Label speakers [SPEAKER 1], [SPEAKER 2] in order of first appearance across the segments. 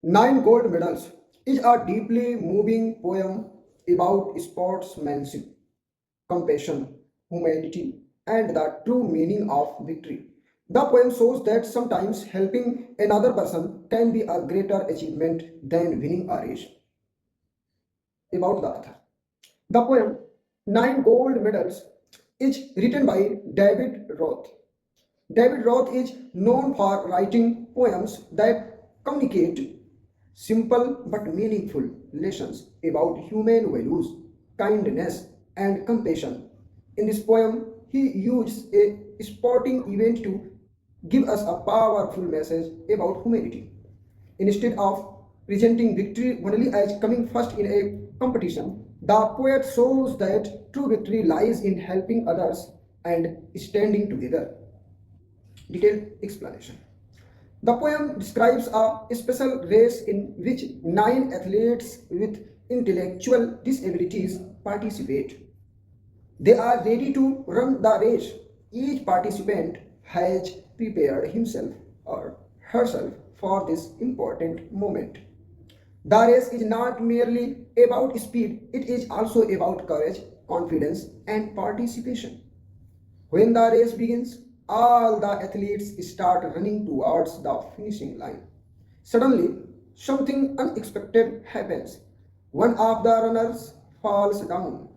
[SPEAKER 1] Nine Gold Medals is a deeply moving poem about sportsmanship, compassion, humanity, and the true meaning of victory. The poem shows that sometimes helping another person can be a greater achievement than winning a race. About the author. The poem Nine Gold Medals is written by David Roth. David Roth is known for writing poems that communicate simple but meaningful lessons about human values, kindness, and compassion. In this poem, he used a sporting event to give us a powerful message about humanity. Instead of presenting victory only as coming first in a competition, the poet shows that true victory lies in helping others and standing together. Detailed explanation. The poem describes a special race in which nine athletes with intellectual disabilities participate. They are ready to run the race. Each participant has prepared himself or herself for this important moment. The race is not merely about speed, it is also about courage, confidence, and participation. When the race begins, all the athletes start running towards the finishing line. Suddenly, something unexpected happens. One of the runners falls down.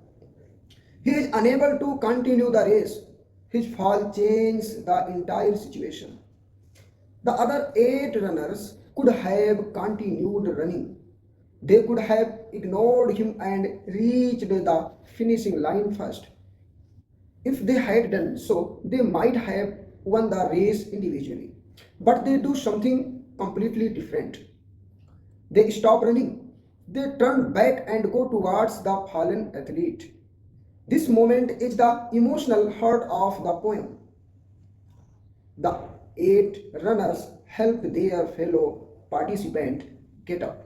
[SPEAKER 1] He is unable to continue the race. His fall changes the entire situation. The other eight runners could have continued running. They could have ignored him and reached the finishing line first. If they had done so, they might have won the race individually. But they do something completely different. They stop running. They turn back and go towards the fallen athlete. This moment is the emotional heart of the poem. The eight runners help their fellow participant get up.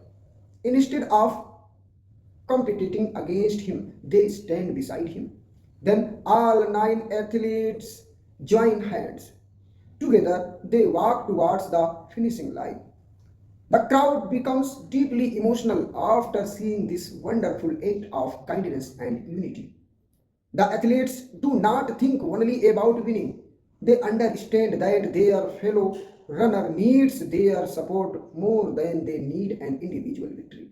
[SPEAKER 1] Instead of competing against him, they stand beside him. Then all nine athletes join hands. Together, they walk towards the finishing line. The crowd becomes deeply emotional after seeing this wonderful act of kindness and unity. The athletes do not think only about winning. They understand that their fellow runner needs their support more than they need an individual victory.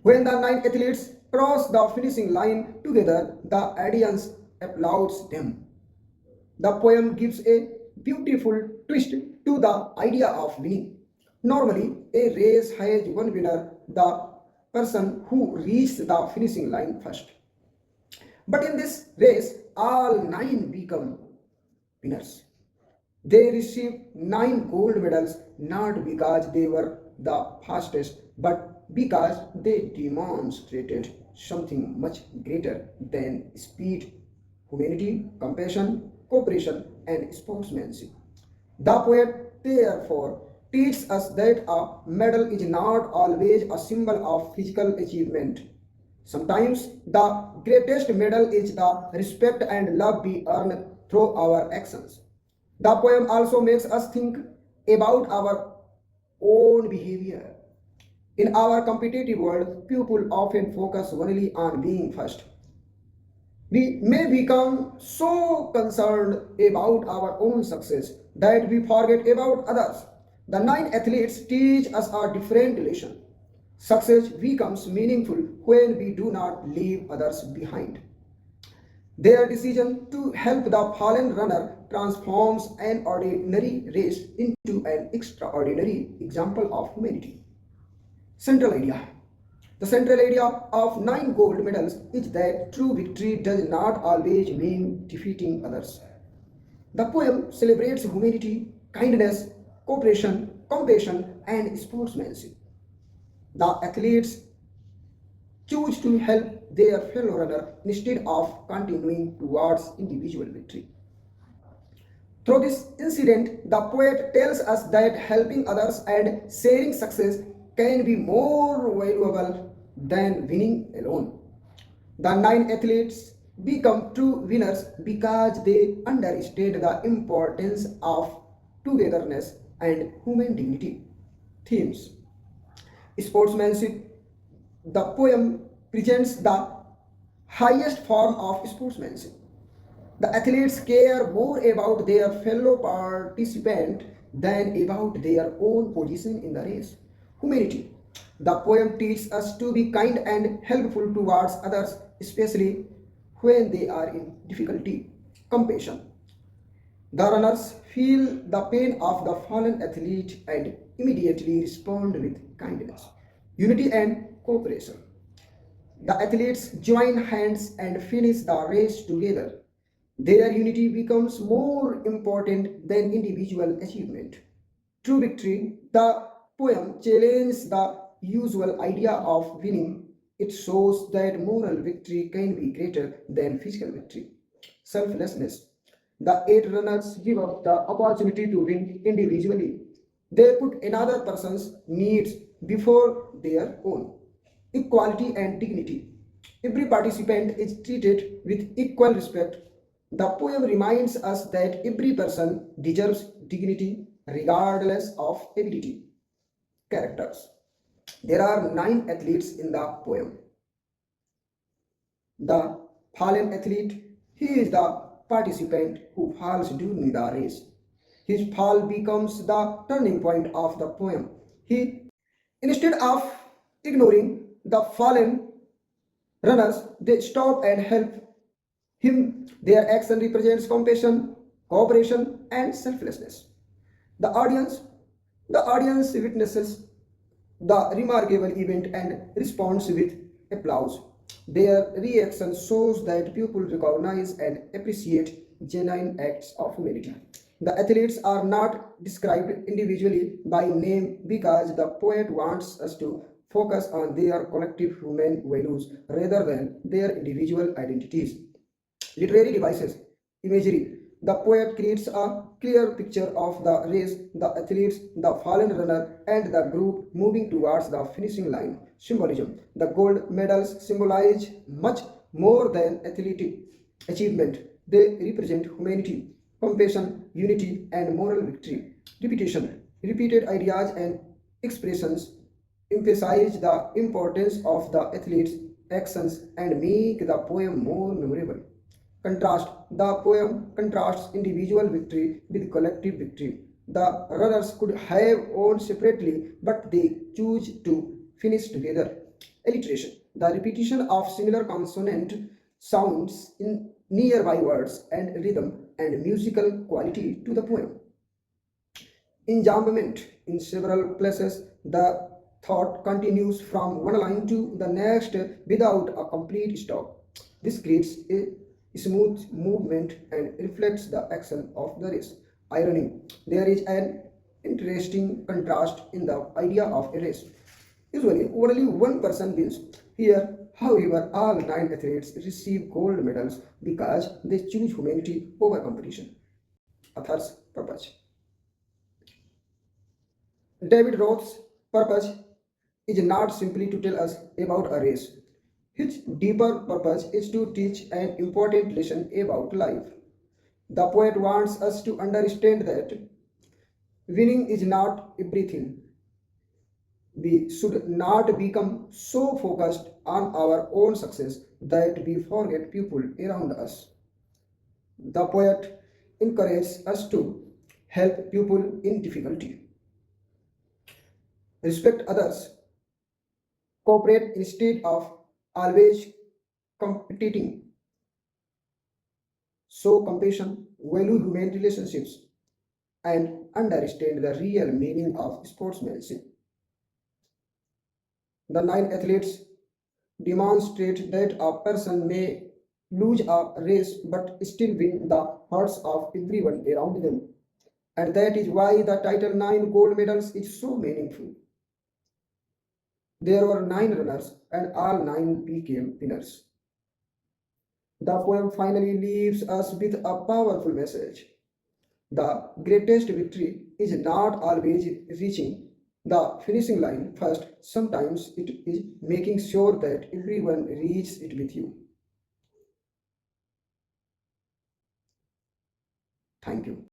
[SPEAKER 1] When the nine athletes cross the finishing line together, the audience applauds them. The poem gives a beautiful twist to the idea of winning. Normally, a race has one winner, the person who reaches the finishing line first. But in this race, all nine become winners. They received nine gold medals not because they were the fastest, but because they demonstrated something much greater than speed, humanity, compassion, cooperation, and sportsmanship. The poet, therefore, teaches us that a medal is not always a symbol of physical achievement. Sometimes the greatest medal is the respect and love we earn through our actions. The poem also makes us think about our own behavior. In our competitive world, people often focus only on being first. We may become so concerned about our own success that we forget about others. The nine athletes teach us a different lesson. Success becomes meaningful when we do not leave others behind. Their decision to help the fallen runner transforms an ordinary race into an extraordinary example of humanity. Central idea. The central idea of nine gold medals is that true victory does not always mean defeating others. The poem celebrates humanity, kindness, cooperation, compassion, and sportsmanship. The athletes choose to help their fellow runner instead of continuing towards individual victory. Through this incident, the poet tells us that helping others and sharing success can be more valuable than winning alone. The nine athletes become true winners because they understand the importance of togetherness and human dignity. Themes. Sportsmanship. The poem presents the highest form of sportsmanship. The athletes care more about their fellow participant than about their own position in the race. Humanity. The poem teaches us to be kind and helpful towards others, especially when they are in difficulty. Compassion. The runners feel the pain of the fallen athlete and immediately respond with kindness. Unity and cooperation. The athletes join hands and finish the race together. Their unity becomes more important than individual achievement. True victory, the poem challenges the usual idea of winning. It shows that moral victory can be greater than physical victory. Selflessness. The eight runners give up the opportunity to win individually. They put another person's needs before their own. Equality and dignity. Every participant is treated with equal respect. The poem reminds us that every person deserves dignity regardless of ability. Characters. There are nine athletes in the poem. The fallen athlete, he is the participant who falls during the race. His fall becomes the turning point of the poem. He, instead of ignoring the fallen runners, they stop and help him. Their action represents compassion, cooperation, and selflessness. The audience, the audience witnesses the remarkable event and responds with applause. Their reaction shows that people recognize and appreciate genuine acts of humanity. The athletes are not described individually by name because the poet wants us to focus on their collective human values rather than their individual identities. Literary devices, imagery. The poet creates a clear picture of the race, the athletes, the fallen runner, and the group moving towards the finishing line. Symbolism. The gold medals symbolize much more than athletic achievement. They represent humanity, compassion, unity, and moral victory. Repetition. Repeated ideas and expressions emphasize the importance of the athlete's actions and make the poem more memorable. Contrast. The poem contrasts individual victory with collective victory. The runners could have won separately, but they choose to finish together. Alliteration. The repetition of similar consonant sounds in nearby words and rhythm and musical quality to the poem. Enjambment. In several places, the thought continues from one line to the next without a complete stop. This creates a smooth movement and reflects the action of the race. Irony. There is an interesting contrast in the idea of a race. Usually, only one person wins. Here, however, all nine athletes receive gold medals because they choose humanity over competition. Author's purpose. David Roth's purpose is not simply to tell us about a race. His deeper purpose is to teach an important lesson about life. The poet wants us to understand that winning is not everything. We should not become so focused on our own success that we forget people around us. The poet encourages us to help people in difficulty, respect others, cooperate instead of always competing, show compassion, value human relationships, and understand the real meaning of sportsmanship. The nine athletes demonstrate that a person may lose a race but still win the hearts of everyone around them. And that is why the title Nine Gold Medals is so meaningful. There were nine runners, and all nine became winners. The poem finally leaves us with a powerful message. The greatest victory is not always reaching the finishing line first, sometimes it is making sure that everyone reaches it with you. Thank you.